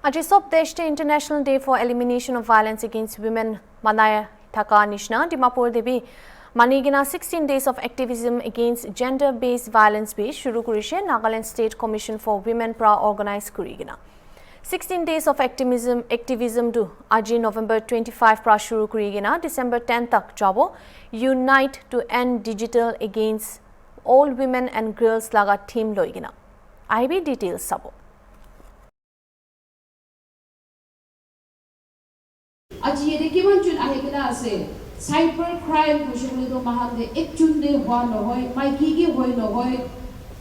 Aji sob deshte International Day for Elimination of Violence Against Women manaya thaka nishna Dimapur debi manigina 16 days of activism against gender-based violence be shuru kurishe Nagaland State Commission for Women pra organize kurigina. 16 days of activism do aji November 25 pra shuru kurigina December 10 tak jabo Unite to End Digital Against All Women and Girls laga team loigina. IB details sabo. आज ये देखिए मन चुन आहे किना असे cyber crime कुशल तो महान दे एक चुन दे हुआ न होय माइकी के होय न होय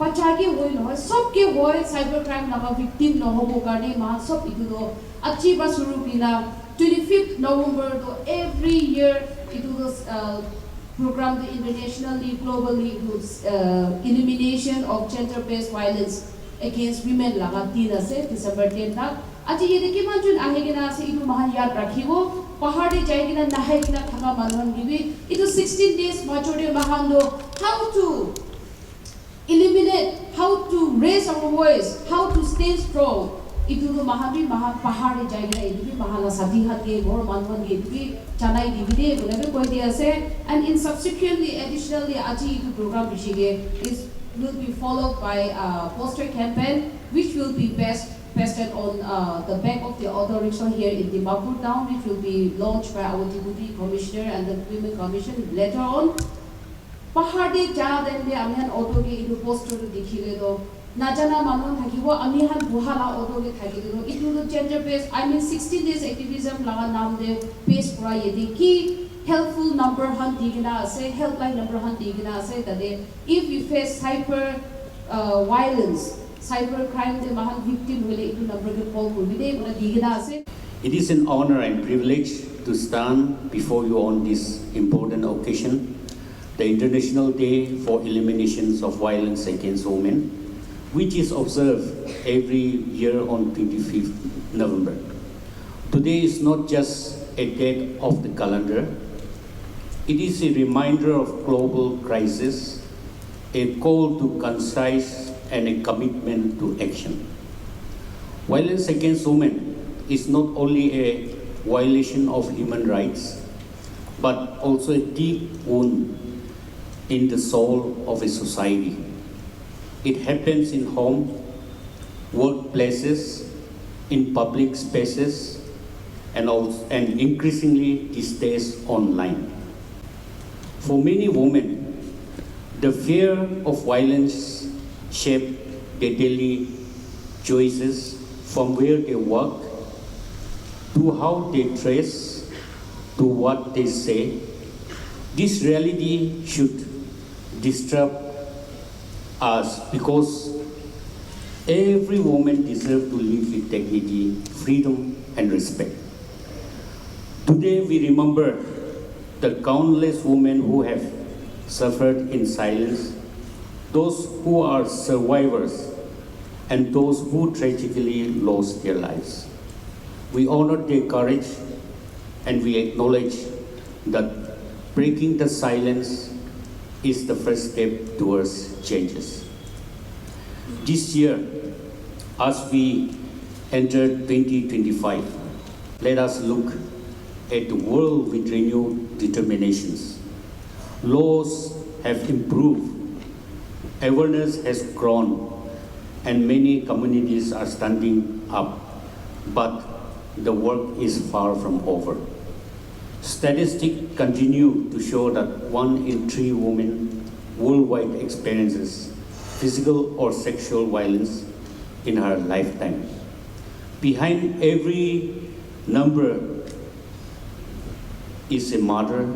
पचा के होय न होय सब के होय साइबर क्राइम लगा विक्टिम न हो करने महा सब इदु दो अच्छी बात शुरू किना 25th November तो every year इदु दो program the internationally globally elimination of gender based violence against women लगा 3 से December 10 तक आज ये देखिए मन चुन आहे किना से इदु महा याद रखिवो पहाड़ी जाए किना नाहे किना थंगा मानवन गिबी इदु 16 days मचोडे महान दो how to eliminate, how to raise our voice, how to stay strong इदु दो महाबी महा पहाड़ी जाए किना इदु भी महाला साथी हाथ के घोर मानवन गे भी चनाई दिबिदे बोले कोई दिया से and in subsequently additionally आज इदु program बिशिगे is will be followed by a poster campaign which will be pasted on the back of the auto rickshaw here in Dimapur town, which will be launched by our Deputy Commissioner and the Women Commission later on. Pahadi jaa den de amihan auto ke idu poster to dikhile do najana manon thakibo amihan buhala auto ke thakile do itu gender based 16 days activism laga naam de pace kora yedi ki helpful number han digina ase helpline number han digina ase tade if we face cyber violence cyber crime de mahan victim hole itu number ke call kuride bona digina ase. It is an honor and privilege to stand before you on this important occasion, the International Day for Elimination of Violence Against Women, which is observed every year on 25th November. Today is not just a date of the calendar, it is a reminder of global crisis, a call to concise and a commitment to action. Violence against women is not only a violation of human rights, but also a deep wound in the soul of a society. It happens in home, workplaces, in public spaces, and increasingly these days online. For many women, the fear of violence shape their daily choices, from where they work, to how they dress, to what they say. This reality should disturb us because every woman deserves to live with dignity, freedom, and respect. Today we remember the countless women who have suffered in silence, those who are survivors, and those who tragically lost their lives. We honor their courage and we acknowledge that breaking the silence is the first step towards changes. This year, as we enter 2025, let us look at the world with renewed determinations. Laws have improved, awareness has grown, and many communities are standing up, but the work is far from over. Statistics continue to show that 1 in 3 women worldwide experiences physical or sexual violence in her lifetime. Behind every number is a mother,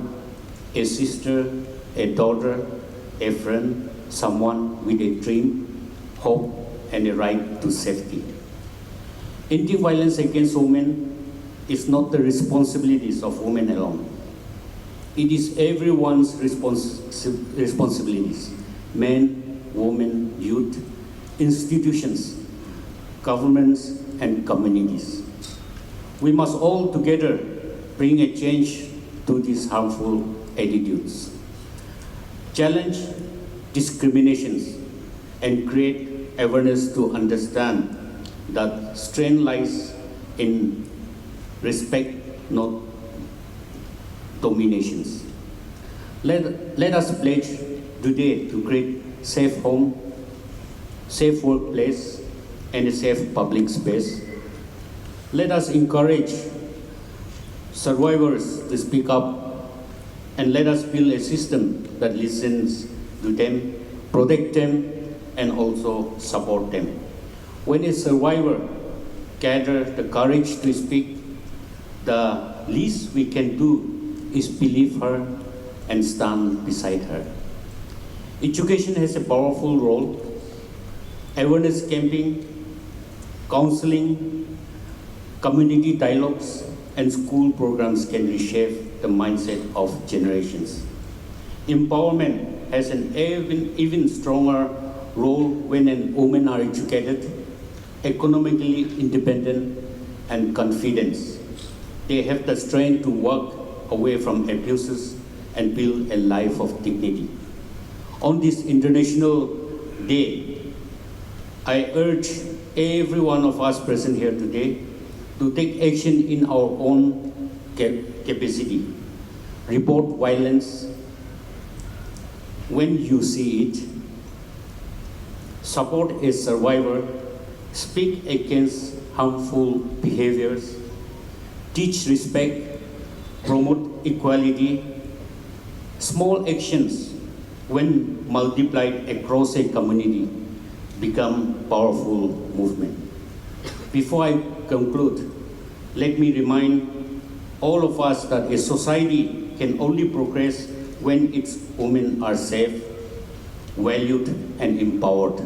a sister, a daughter, a friend, someone with a dream, hope, and a right to safety. Ending violence against women is not the responsibilities of women alone. It is everyone's responsibilities, men, women, youth, institutions, governments, and communities. We must all together bring a change to these harmful attitudes, challenge discriminations, and create awareness to understand that strength lies in respect, not dominations. Let us pledge today to create safe home, safe workplace, and a safe public space. Let us encourage survivors to speak up, and let us build a system that listens to them, protect them, and also support them. When a survivor gathers the courage to speak, the least we can do is believe her and stand beside her. Education has a powerful role. Awareness camping, counseling, community dialogues, and school programs can reshape the mindset of generations. Empowerment has an even stronger role when women are educated, economically independent, and confident. They have the strength to walk away from abuses and build a life of dignity. On this International Day, I urge every one of us present here today to take action in our own capacity. Report violence when you see it. Support a survivor. Speak against harmful behaviors. Teach respect. Promote equality. Small actions, when multiplied across a community, become powerful movement. Before I conclude, let me remind all of us that a society can only progress when its women are safe, valued, and empowered.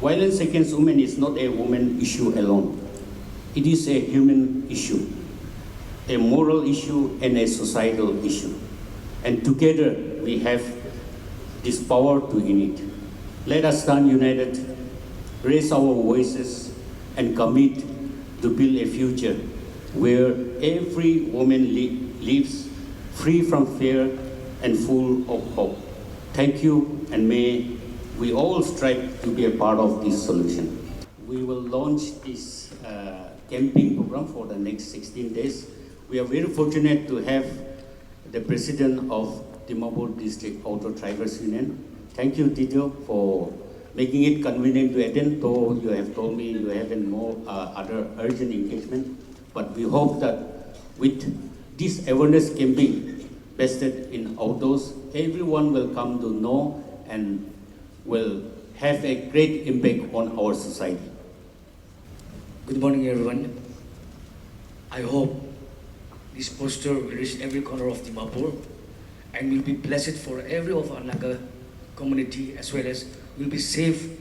Violence against women is not a woman issue alone. It is a human issue, a moral issue, and a societal issue. And together we have this power to unite. Let us stand united, raise our voices, and commit to build a future where every woman lives free from fear and full of hope. Thank you, and may we all strive to be a part of this solution. We will launch this camping program for the next 16 days. We are very fortunate to have the President of Dimapur District Auto Drivers Union. Thank you, Tito, for making it convenient to attend, though you have told me you have more other urgent engagement. But we hope that with this awareness campaign vested in outdoors, everyone will come to know and will have a great impact on our society. Good morning, everyone. I hope this poster will reach every corner of Dimapur and will be blessed for every of our Naga community, as well as will be safe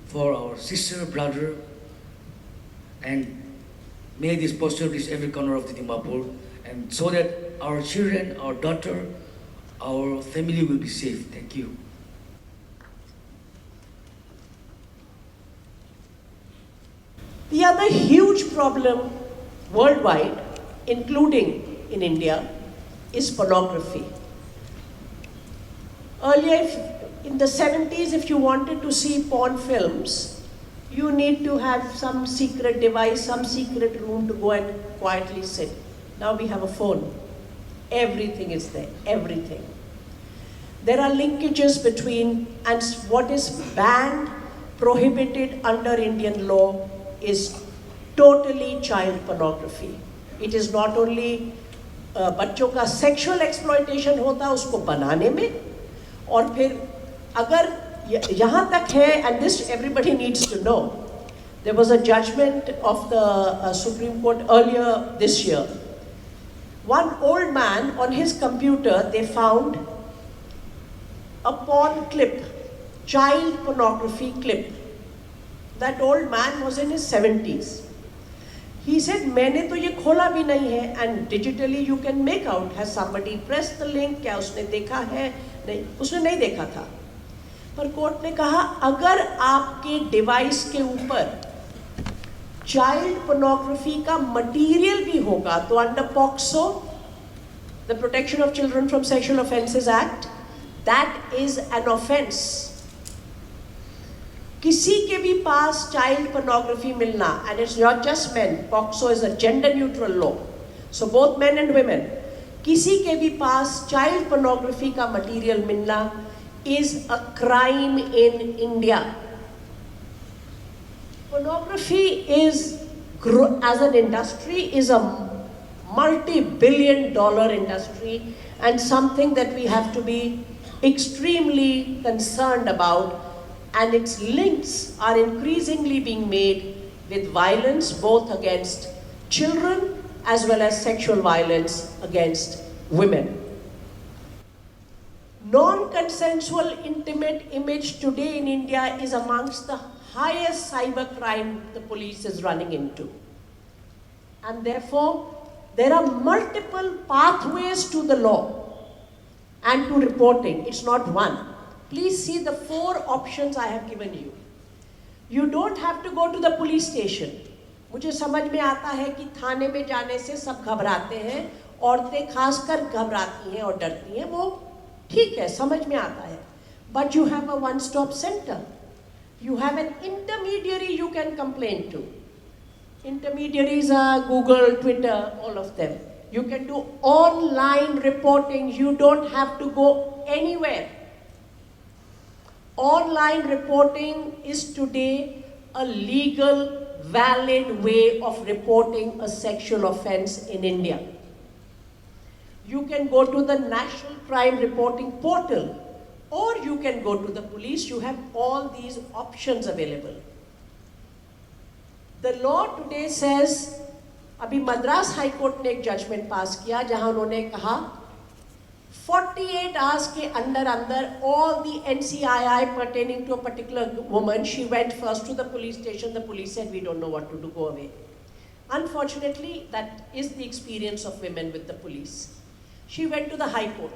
for our sister, brother, and may this poster reach every corner of the Dimapur, and so that our children, our daughter, our family will be safe. Thank you. The other huge problem worldwide, including in India, is pornography. Earlier, in the 70s, if you wanted to see porn films, you need to have some secret device, some secret room to go and quietly sit. Now we have a phone. Everything is there, everything. There are linkages between, and what is banned, prohibited under Indian law is totally child pornography. It is not only बच्चों का sexual exploitation होता है उसको बनाने में, और फिर अगर यहाँ तक है, and this everybody needs to know, there was a judgment of the Supreme Court earlier this year. One old man, on his computer, they found a porn clip, child pornography clip. That old man was in his 70s. He said, मैंने तो ये खोला भी नहीं है, and digitally you can make out, has somebody pressed the link, क्या उसने देखा है, नहीं, उसने नहीं देखा था. पर कोर्ट ने कहा, अगर आपके डिवाइस के ऊपर चाइल्ड पोर्नोग्राफी का मटीरियल भी होगा, तो under POCSO, the Protection of Children from Sexual Offences Act, that is an offence. किसी के भी पास चाइल्ड pornography मिलना, and it's not just men, POCSO is a gender neutral law, so both men and women, किसी के भी पास child pornography का material मिलना is a crime in India. Pornography is, as an industry, is a multi-billion-dollar industry and something that we have to be extremely concerned about, and its links are increasingly being made with violence both against children as well as sexual violence against women. Non-consensual intimate image today in India is amongst the highest cyber crime the police is running into. And therefore, there are multiple pathways to the law and to reporting. It's not one. Please see the 4 options I have given you. You don't have to go to the police station. मुझे समझ में आता है कि थाने में जाने से सब घबराते हैं, औरतें खासकर घबराती हैं और डरती हैं, वो ठीक है, समझ में आता है. But you have a one-stop center. You have an intermediary you can complain to. Intermediaries are Google, Twitter, all of them. You can do online reporting. You don't have to go anywhere. Online reporting is today a legal, valid way of reporting a sexual offense in India. You can go to the National Crime Reporting Portal, or you can go to the police. You have all these options available. The law today says, अभी Madras high court ने एक judgement पास किया जहां उन्होंने कहा 48 hours के अंदर all the NCII pertaining to a particular woman, she went first to the police station. The police said, we don't know what to do, go away. Unfortunately, that is the experience of women with the police. She went to the High Court.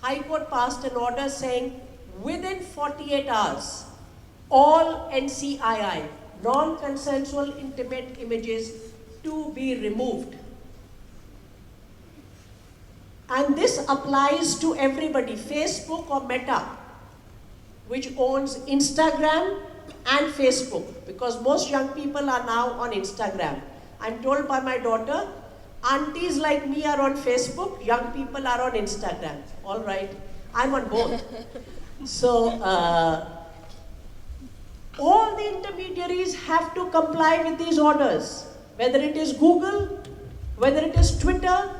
High Court passed an order saying within 48 hours, all NCII, non-consensual intimate images, to be removed. And this applies to everybody, Facebook or Meta, which owns Instagram and Facebook, because most young people are now on Instagram. I'm told by my daughter, aunties like me are on Facebook, young people are on Instagram. All right, I'm on both. So, all the intermediaries have to comply with these orders, whether it is Google, whether it is Twitter,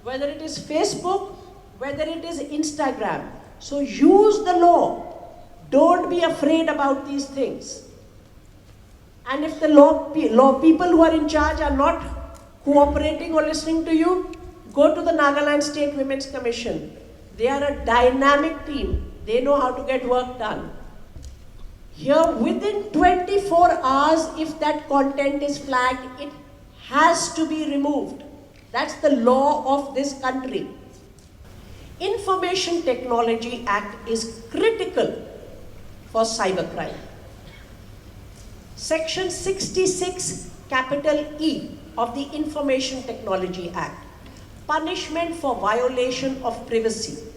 whether it is Facebook, whether it is Instagram. So use the law. Don't be afraid about these things. And if the law people who are in charge are not cooperating or listening to you, go to the Nagaland State Women's Commission. They are a dynamic team. They know how to get work done. Here, within 24 hours, if that content is flagged, it has to be removed. That's the law of this country. Information Technology Act is critical for cybercrime. Section 66, capital E of the Information Technology Act, punishment for violation of privacy.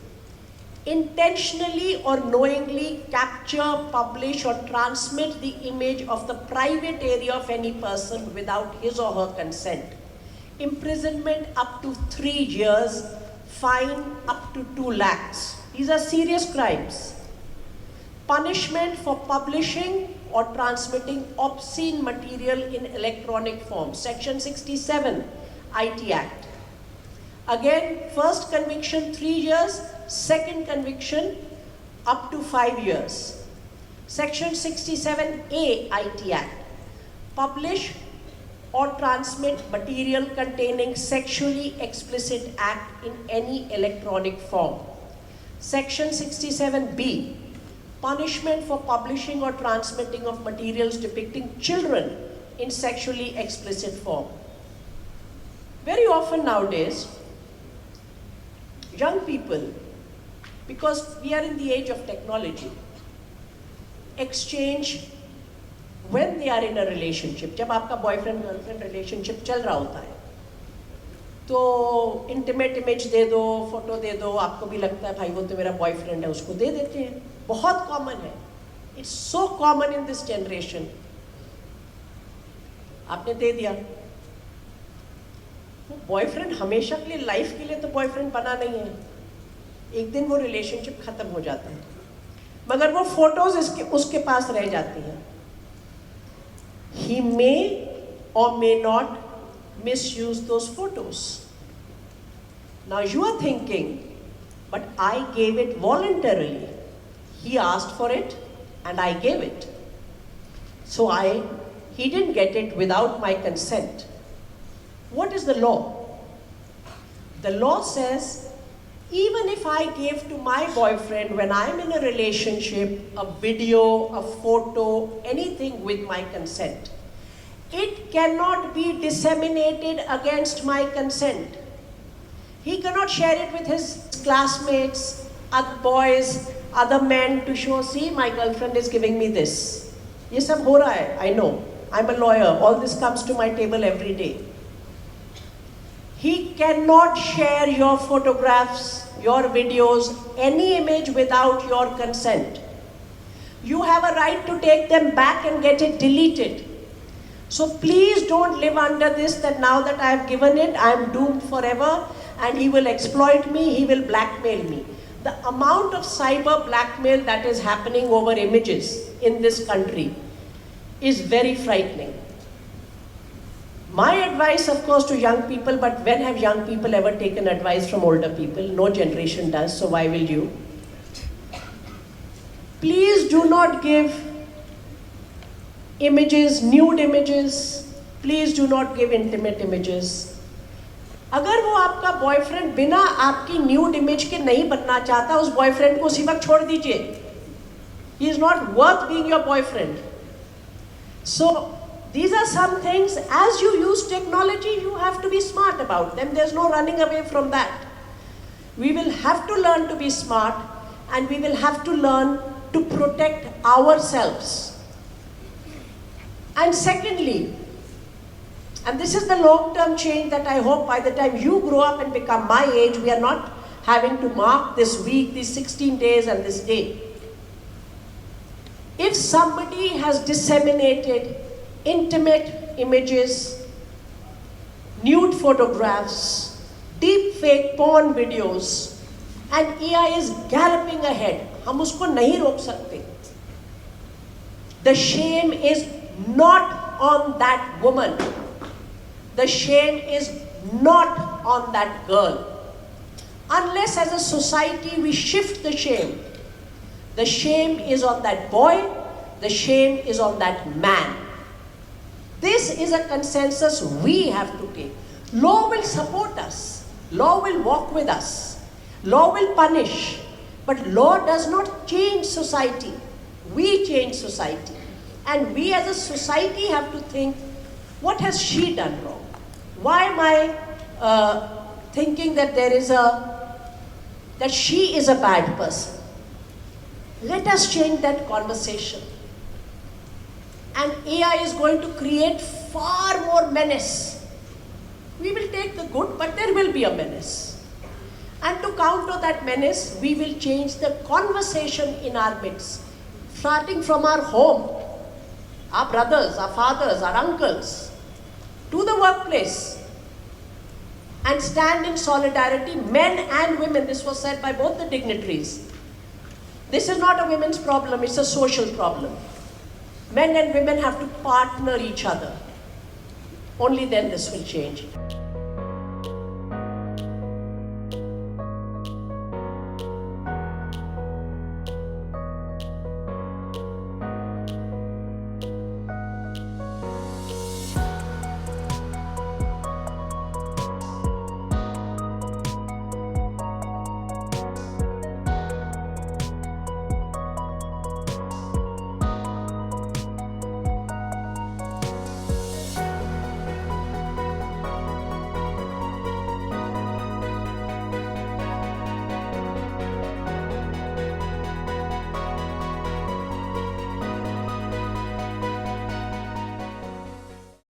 Intentionally or knowingly capture, publish or transmit the image of the private area of any person without his or her consent. Imprisonment up to 3 years, fine up to 2 lakhs. These are serious crimes. Punishment for publishing or transmitting obscene material in electronic form. Section 67, IT Act. Again, first conviction 3 years, second conviction up to 5 years. Section 67A IT Act. Publish or transmit material containing sexually explicit act in any electronic form. Section 67B, punishment for publishing or transmitting of materials depicting children in sexually explicit form. Very often nowadays, young people, because we are in the age of technology, exchange when they are in a relationship. जब आपका boyfriend girlfriend relationship चल रहा होता है, तो intimate image दे दो, photo दे दो, आपको भी लगता है भाई वो तो मेरा boyfriend है, उसको दे देते हैं. बहुत common है. It's so common in this generation. आपने दे दिया, वो बॉयफ्रेंड हमेशा के लिए, लाइफ के लिए तो बॉयफ्रेंड बना नहीं है. एक दिन वो रिलेशनशिप खत्म हो जाता है, मगर वो फोटोज उसके पास रह जाती हैं. He may or may not misuse those photos. Now you are thinking, but I gave it voluntarily. He asked for it and I gave it. So he didn't get it without my consent. What is the law? The law says, even if I gave to my boyfriend when I'm in a relationship, a video, a photo, anything with my consent, it cannot be disseminated against my consent. He cannot share it with his classmates, other boys, other men to show, see, my girlfriend is giving me this. Ye sab ho raha hai, I know. I'm a lawyer. All this comes to my table every day. He cannot share your photographs, your videos, any image without your consent. You have a right to take them back and get it deleted. So please don't live under this that now that I have given it, I am doomed forever and he will exploit me, he will blackmail me. The amount of cyber blackmail that is happening over images in this country is very frightening. My advice, of course, to young people, but when have young people ever taken advice from older people? No generation does, so why will you? Please do not give images, nude images. Please do not give intimate images. अगर वो आपका boyfriend बिना आपकी nude image के नहीं बनना चाहता, उस बॉयफ्रेंड को उसी वक्त छोड़ दीजिए. He is not worth being your boyfriend. So these are some things, as you use technology, you have to be smart about them. There's no running away from that. We will have to learn to be smart and we will have to learn to protect ourselves. And secondly, and this is the long-term change that I hope by the time you grow up and become my age, we are not having to mark this week, these 16 days and this day. If somebody has disseminated intimate images, nude photographs, deep fake porn videos, and AI is galloping ahead, हम उसको नहीं रोक सकते. The shame is not on that woman. The shame is not on that girl. Unless as a society we shift the shame. The shame is on that boy, the shame is on that man. This is a consensus we have to take. Law will support us. Law will walk with us. Law will punish. But law does not change society. We change society. And we as a society have to think, what has she done wrong? Why am I thinking that that she is a bad person? Let us change that conversation. And AI is going to create far more menace. We will take the good, but there will be a menace. And to counter that menace, we will change the conversation in our midst, starting from our home, our brothers, our fathers, our uncles, to the workplace, and stand in solidarity, men and women. This was said by both the dignitaries. This is not a women's problem, it's a social problem. Men and women have to partner each other. Only then this will change.